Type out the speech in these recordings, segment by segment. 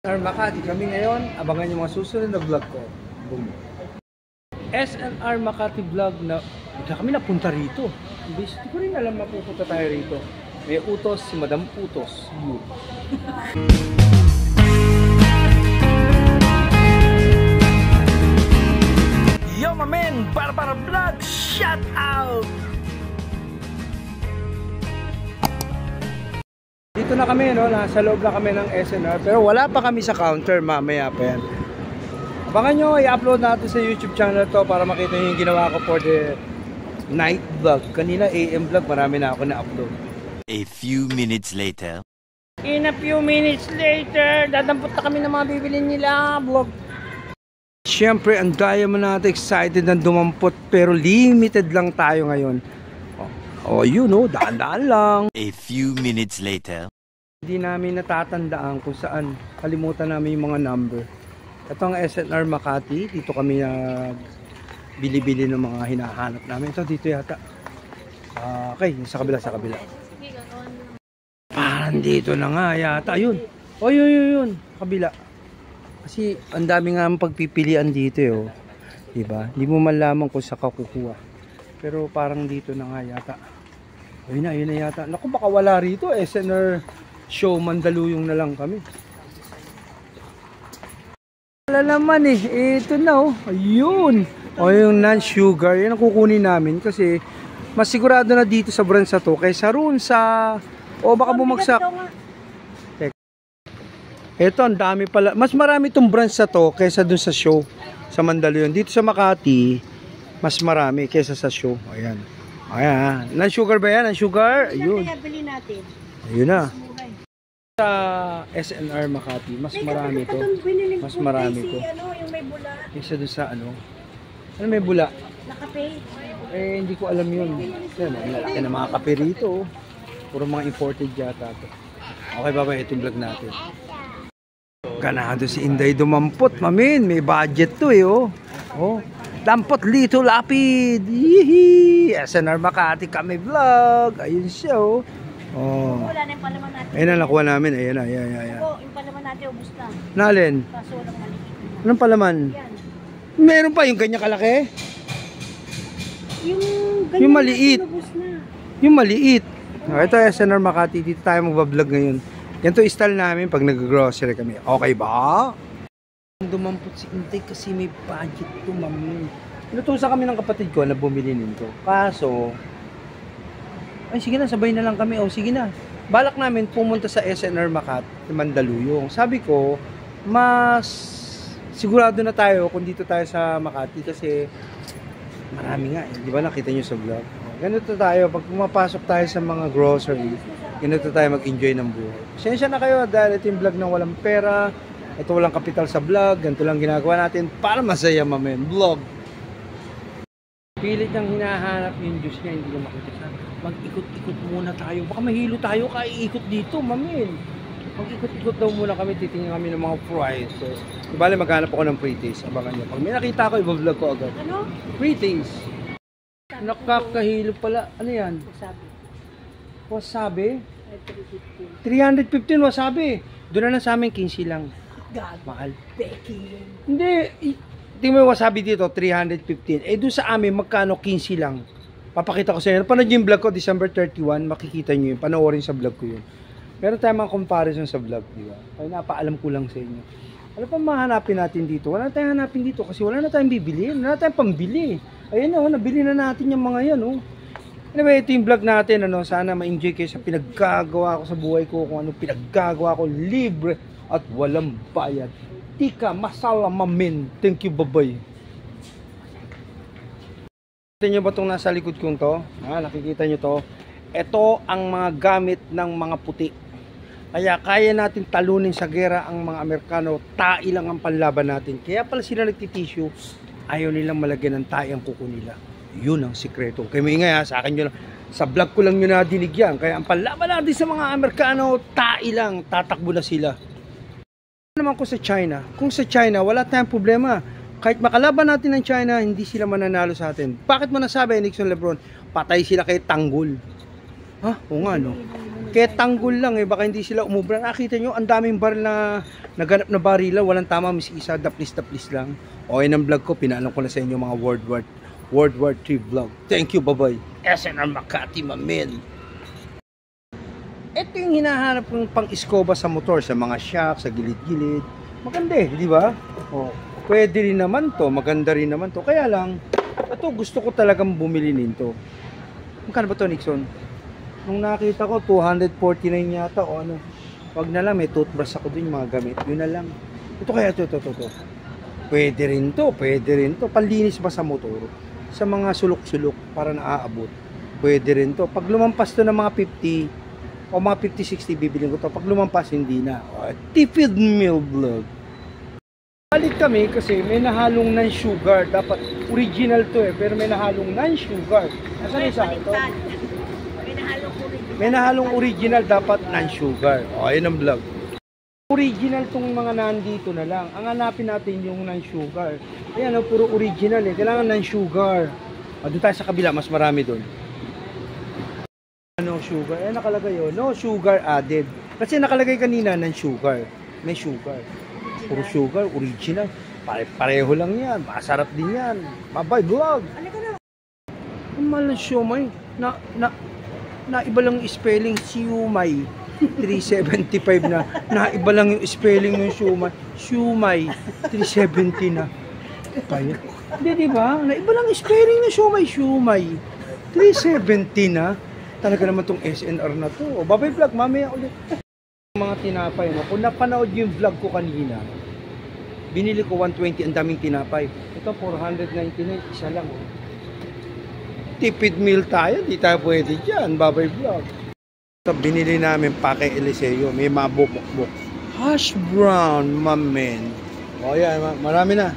Makati kami ngayon, abangan yung mga susunod na vlog ko. Boom. SNR Makati vlog na bigla kami napunta rito. Hindi ko rin alam mapupunta tayo rito. May utos si Madam Utos. Yo my man, Barbara Vlog, shout out! Dito na kami, no? Nasa loob na kami ng SNR, pero wala pa kami sa counter, mamaya pa yan. Abangan nyo, i-upload natin sa YouTube channel to para makita nyo yung ginawa ko for the night vlog. Kanina AM vlog, marami na ako na-upload. A few minutes later. In a few minutes later, dadampot na kami ng mga bibilin nila vlog. Siyempre, ang daya mo natin excited na dumampot, pero limited lang tayo ngayon. Oh, you know, daan-daan lang. A few minutes later. Hindi namin natatandaan kung saan. Kalimutan namin yung mga number. Ito ang SNR Makati. Dito kami bili-bili ng mga hinahanap namin. Ito dito yata. Okay, sa kabila, sa kabila. Parang dito na nga yata. Ayun. Oh, yun. Kabila. Kasi ang dami nga pagpipilian dito eh. Oh. Diba? Hindi mo malaman kung saan ka kukuha. Pero parang dito na nga yata. Ayun na yata. Naku, baka wala rito. SNR show, Mandaluyong na lang kami. Wala naman eh. Ito na oh. Ayun. O yung non-sugar. Yan ang kukunin namin kasi mas sigurado na dito sa brand sa to kaysa roon sa... O baka bumagsak. Ito, ang dami pala. Mas marami itong brand sa to kaysa dun sa show sa Mandaluyong. Dito sa Makati, mas marami kaysa sa show. Ayan. Ayan. Non-sugar ba yan? Non-sugar? Ayun. Ayun na. Sa SNR Makati, mas marami to. Mas marami to. Kaysa doon sa ano? Ano may bula? Nakape. Eh, hindi ko alam yun. Yan, lalaki na mga kape rito. Puro mga imported yata to. Okay, bye-bye. Ito yung vlog natin. Ganado si Inday dumampot, mamin. May budget to eh, oh. Oh. Dampot Lito Lapid. Yee! SNR Makati kami vlog. Ayun siya oh. Oh. Wala na yung palaman natin. Ayun na, nakuha namin. Ayan na, ayan. Oo, yung palaman natin ubus na. Nalin? Kaso walang maliit. Anong palaman? Yan. Meron pa yung ganyan kalaki? Yung maliit. Ubus na. Yung maliit. Oh, ito SNR Makati. Dito tayo magbablog ngayon. Yan to style namin pag nag-grocery kami. Okay ba? Dumampot si Intay kasi may budget to, mami. Inutusan kami ng kapatid ko na bumili nito. Kaso, ay sige na, sabay na lang kami. O sige na. Balak namin pumunta sa SNR Makati, Mandaluyong. Sabi ko, mas sigurado na tayo kung dito tayo sa Makati kasi marami nga. Di ba nakita nyo sa vlog? Ganito tayo, pag pumapasok tayo sa mga grocery, ganito tayo mag-enjoy ng buhay. Pasensya na kayo dahil ito yung vlog ng walang pera. Ito walang kapital sa vlog, ganito lang ginagawa natin para masaya mamen. Vlog. Pilit niyang hinahanap yung juice niya, hindi ko makita. Mag-ikot-ikot muna tayo. Baka mahilo tayo kaiikot dito, mamen. Mag-ikot-ikot daw muna kami, titingnan kami ng mga fries. So, bale maghanap ako ng pre-taste. Abangan niyo. Pag may nakita ko, i-vlog ko agad. Ano? Pre-taste. Nakakahilo pala. Ano yan? Wasabi. Wasabi? 315 wasabi. Doon na lang sa amin, 15 lang. God, mahal. Becky. Hindi, tingnan mo yung wasabi dito, 315. Eh, doon sa amin, magkano? 15 lang. Papakita ko sa inyo. Panood yung vlog ko, December 31, makikita nyo yun. Panoorin sa vlog ko yun. Meron tayong mga comparison sa vlog, di ba? Kaya napaalam ko lang sa inyo. Ano pa mahanapin natin dito? Wala na tayong hanapin dito kasi wala na tayong bibili. Wala na tayong pambili. Ayun na, nabili na natin yung mga yan, oh. Anyway, ito yung vlog natin, ano, sana ma-enjoy kayo sa pinaggagawa ko sa buhay ko, kung ano pinaggagawa ko, libre at walang bayad. Tika, masala mamin. Thank you, bye-bye. Nakikita nyo ba itong nasa likod kong to? Nakikita nyo to? Ito ang mga gamit ng mga puti. Kaya kaya natin talunin sa gera ang mga Amerikano. Tai lang ang panlaban natin. Kaya pala sila nagtitissue. Ayaw nilang malagyan ng tai ang kuko nila. Yun ang sikreto. Kaya maingay ha, sa akin yun lang. Sa vlog ko lang yun nadinig yan. Kaya ang panlaban natin sa mga Amerikano, tai lang. Tatakbo na sila. Naman ko sa China. Kung sa China, wala tayong problema. Kahit makalaban natin ng China, hindi sila mananalo sa atin. Bakit mo nasabi, Nixon Lebron? Patay sila kay Tanggol. Ha? O nga, no? Kaya tanggol lang eh, baka hindi sila umubra. Nakita nyo, ang daming baril na naganap na barila, walang tama, mis isa, daplis lang. Okay ng vlog ko, pinaalam ko na sa inyo mga World War III vlog. Thank you, bye-bye. SNR Makati, mamel. Ito yung hinahanap kong pang-iskoba sa motor, sa mga shock, sa gilid-gilid. Maganda eh, di ba? Oh, pwede rin naman to, maganda rin naman to. Kaya lang, ito gusto ko talagang bumili nito. Magkano ba to, Nixon? Nung nakita ko, 249 yata o ano. Wag na lang, may toothbrush ako dun yung mga gamit. Yun na lang. Ito kaya, ito. Pwede rin to. Panlinis ba sa motor? Sa mga sulok-sulok para naaabot. Pwede rin to. Pag lumampas to ng mga 50 o mga 50-60, bibiling ko to. Pag lumampas, hindi na. Tipid meal vlog. Balik kami kasi may nahalong non-sugar. Dapat original to eh, pero may nahalong non-sugar. Nasaan yung sa ito? May nahalong original, dapat non-sugar. O, ayun ang vlog. Original tong mga nandito na lang. Ang hanapin natin yung non-sugar. Ayan, puro original eh. Kailangan non-sugar. Doon tayo sa kabila, mas marami doon. No sugar. Ayan nakalagay yun. No sugar added. Kasi nakalagay kanina non-sugar. May sugar. Puro sugar, original. Pareho lang yan. Masarap din yan. Bye-bye vlog. Ang mahal ng siomay. Na iba lang yung spelling siumay. 375 na. Na iba lang yung spelling ng siumay. Siumay. 370 na. Kaya. Hindi, diba? Na iba lang yung spelling ng siumay. Siumay. 370 na. Talaga naman tong SNR na to. Bye-bye vlog. Mamaya ulit. Mga tinapay mo. Kung napanood yung vlog ko kanina, binili ko 120. Ang daming tinapay. Ito 499. Isa lang. Tipid meal tayo, di tayo pwede dyan. Bye-bye vlog. Ito, binili namin Pake Eliseo. May mabukbuk. Hash brown, mamen. O yan, marami na.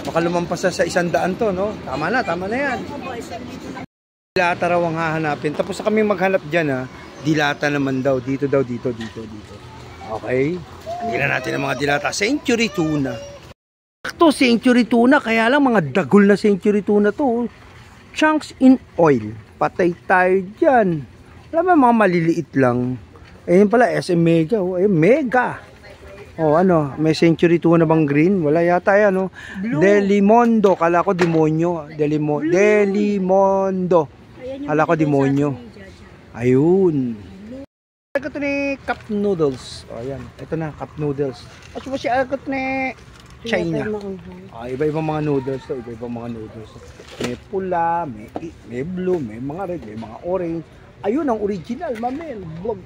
Baka lumampas sa 100 to, no? Tama na yan. Dilata raw ang hahanapin. Tapos na kami maghanap dyan, ha. Dilata naman daw. Dito. Okay? Tingnan natin ang mga dilata. Century tuna. Ito, century tuna. Kaya lang mga dagol na century tuna to. Chunks in oil. Patay tayo dyan. Alam mo, mga maliliit lang. Ayun pala, SM Mega. Ayun, Mega. Ano, may century tuna bang green? Wala yata yan, no? Delimondo. Kala ko demonyo. Delimondo. Kala ko demonyo. Ayun. Ito ni cup noodles. Ayan. Ito na, cup noodles. At siya agad ni China. Iba-ibang mga noodles to. May pula, may blue, may mga red, may mga orange. Ayun ang original, mamel. Vlog.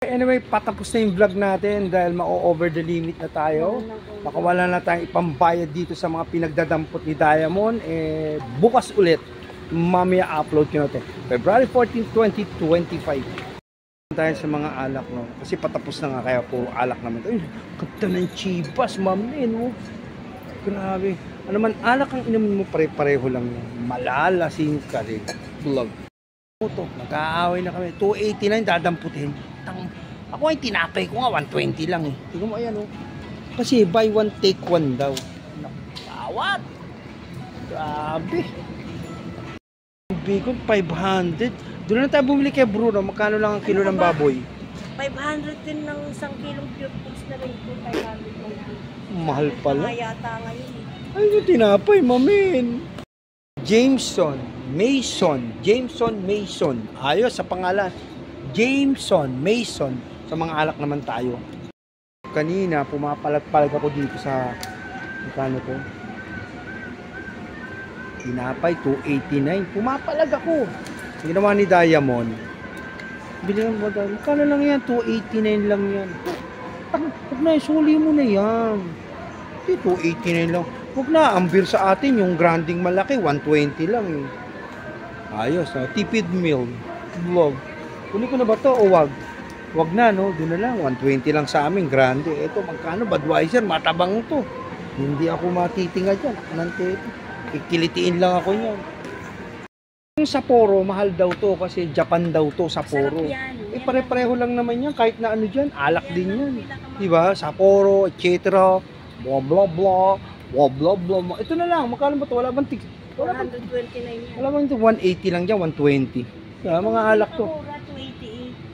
Anyway, patapos na yung vlog natin dahil ma-over the limit na tayo. Baka wala na tayong ipambayad dito sa mga pinagdadampot ni Diamond. Bukas ulit, mamaya upload ko natin. February 14, 2025. Tayo sa mga alak, no? Kasi patapos na nga, kaya puro alak naman. Ay, kanta ng chibas, mamen, no? Grabe. Ano man, alak ang inumin mo, pare-pareho lang yan. Malalasing ka rin. Vlog. Ito, nag-aaway na kami. 289, dadamputin. Ako ay tinapay ko nga, 120 lang eh. Tignan mo, ayan, oh. Kasi buy one, take one daw. Nakawat. Grabe. Bacon, 500. Doon na tayo bumili kay Bruno. Magkano lang ang kilo ng baboy? 500 din ng isang kilong pure foods na rin po. 500. Mahal pala. Yata ngayon. Ay, yung tinapay, mamin. Jameson Mason. Ayos sa pangalan. Jameson Mason. Sa mga alak naman tayo. Kanina, pumapalag-palag ako dito sa magkano to? Tinapay, 289. Pumapalag ako. Ginawa ni Diamond. Bilihan mo daw. Kano lang yan? 289 lang yan. Huwag na, suli mo na yan. 289 lang. Huwag na, ambir sa atin yung granding malaki. 120 lang eh. Ayos, no? Tipid meal. Vlog. Kunin ko na ba to o wag? Wag na, no? Doon na lang. 120 lang sa amin. Grande. Ito, magkano? Budweiser. Matabang to. Hindi ako matitinga dyan. Nante ito. Kikilitiin lang ako yan. Yung Sapporo, mahal daw to kasi Japan daw to, Sapporo. Pare-pareho lang naman yan, kahit na ano dyan, alak din yan. Diba? Sapporo, etc. Blah blah blah, blah blah blah. Ito na lang, magkano ba to? Wala bang 129 yan. Wala bang 180 lang dyan, 120. Mga alak to.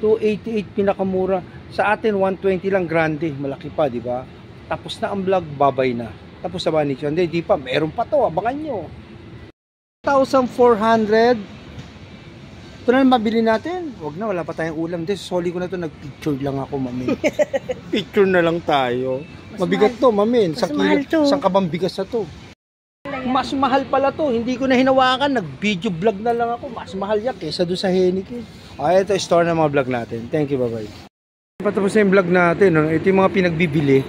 288 pinakamura. Sa atin 120 lang grande, malaki pa, di ba? Tapos na ang vlog, babay na. Tapos sa Banix, hindi pa, meron pa to, abangan nyo. 1,400. Ito na mabili natin. Wag na, wala pa tayong ulam. Soli ko na to, nag-picture lang ako, mamin. Picture na lang tayo. Mabigat to, mamin. Mas mahal to. Saan ka bang bigas na to? Mas mahal pala to. Hindi ko na hinawakan. Nag-video vlog na lang ako. Mas mahal yan kesa doon sa Heineken. Ay, ito store na mga vlog natin. Thank you, bye-bye. Patapos na yung vlog natin. Ito yung mga pinagbibili.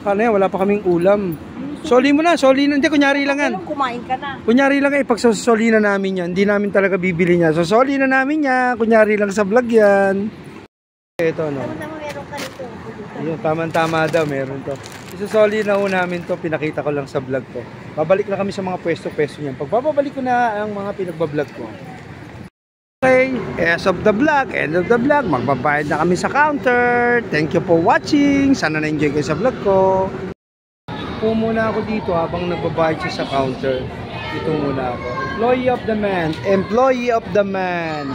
Paano yan? Wala pa kaming ulam. Soli mo na. Soli na. Hindi, kunyari lang yan. Kumain ka na. Kunyari lang pag soli na namin yan. Hindi namin talaga bibili niya. So, soli na namin yan. Kunyari lang sa vlog yan. Ito, no? Tama meron ka nito. Yun, tama daw. Meron to. Isosoli na ho namin to. Pinakita ko lang sa vlog ko. Babalik na kami sa mga pwesto-pwesto niyan. Pag babalik ko na ang mga pinagbablog ko. Okay, end of the vlog, magbabayad na kami sa counter. Thank you for watching. Sana na-enjoy kayo sa vlog ko. Upo muna ako dito habang nagbabayad siya sa counter. Dito muna ako. Employee of the man.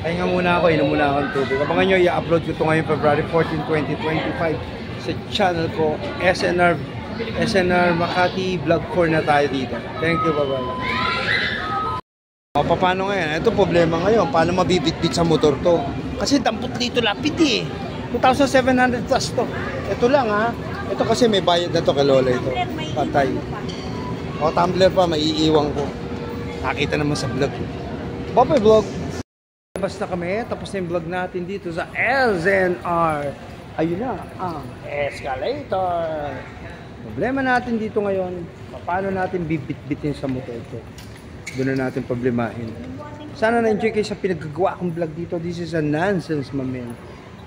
Pahinga muna ako, inom muna ako ng tubig. Abangan nyo, i-upload ko ito ngayon February 14, 2025 sa channel ko, SNR Makati Vlog 4 na tayo dito. Thank you, bye-bye. Paano ngayon? Ito problema ngayon. Paano mabibitbit sa motor to? Kasi dampot dito lapit eh. 2,700 plus to. Ito lang ha. Ito kasi may bayad na to kay Lola ito. Patay. O tumbler pa, maiiwang ko. Nakita naman sa vlog. Bye-bye vlog. Basta kami, tapos na yung vlog natin dito sa SNR. Ayun na, ang escalator. Problema natin dito ngayon, paano natin bibit-bitin sa motor ito? Doon na natin problemahin. Sana na-enjoy kayo sa pinagagawa kong vlog dito. This is a nonsense, mamen.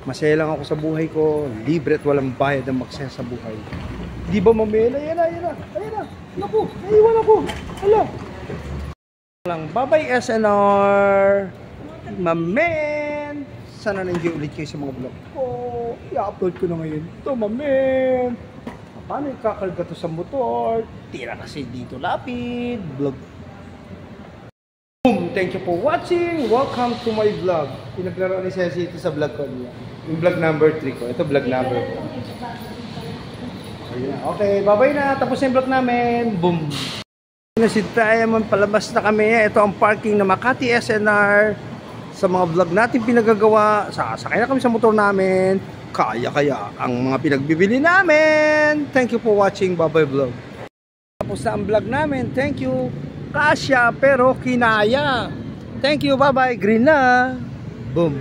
Masaya lang ako sa buhay ko. Libre at walang bayad ang magsaya sa buhay. Di ba, mamen? Ayan na. Naku, naiwan ako. Hala. Bye-bye, SNR. Mamen. Sana na-enjoy ulit kayo sa mga vlog ko. I-upload ko na ngayon. Ito, mamen. Paano ikakarga to sa motor? Tira kasi dito lapid. Vlog. Boom! Thank you for watching. Welcome to my vlog. Pinaglaro ni Ceci ito sa vlog ko niya. Yung vlog number 3 ko. Ito vlog number 4. Okay, bye-bye na. Tapos na yung vlog namin. Boom! Si Diamond, palabas na kami. Ito ang parking na Makati SNR. Sa mga vlog natin pinagagawa. Sasakay na kami sa motor namin. Kaya ang mga pinagbibili namin. Thank you for watching. Bye-bye vlog. Tapos na ang vlog namin. Thank you. Kasya pero kinaya. Thank you. Bye-bye. Green na. Boom.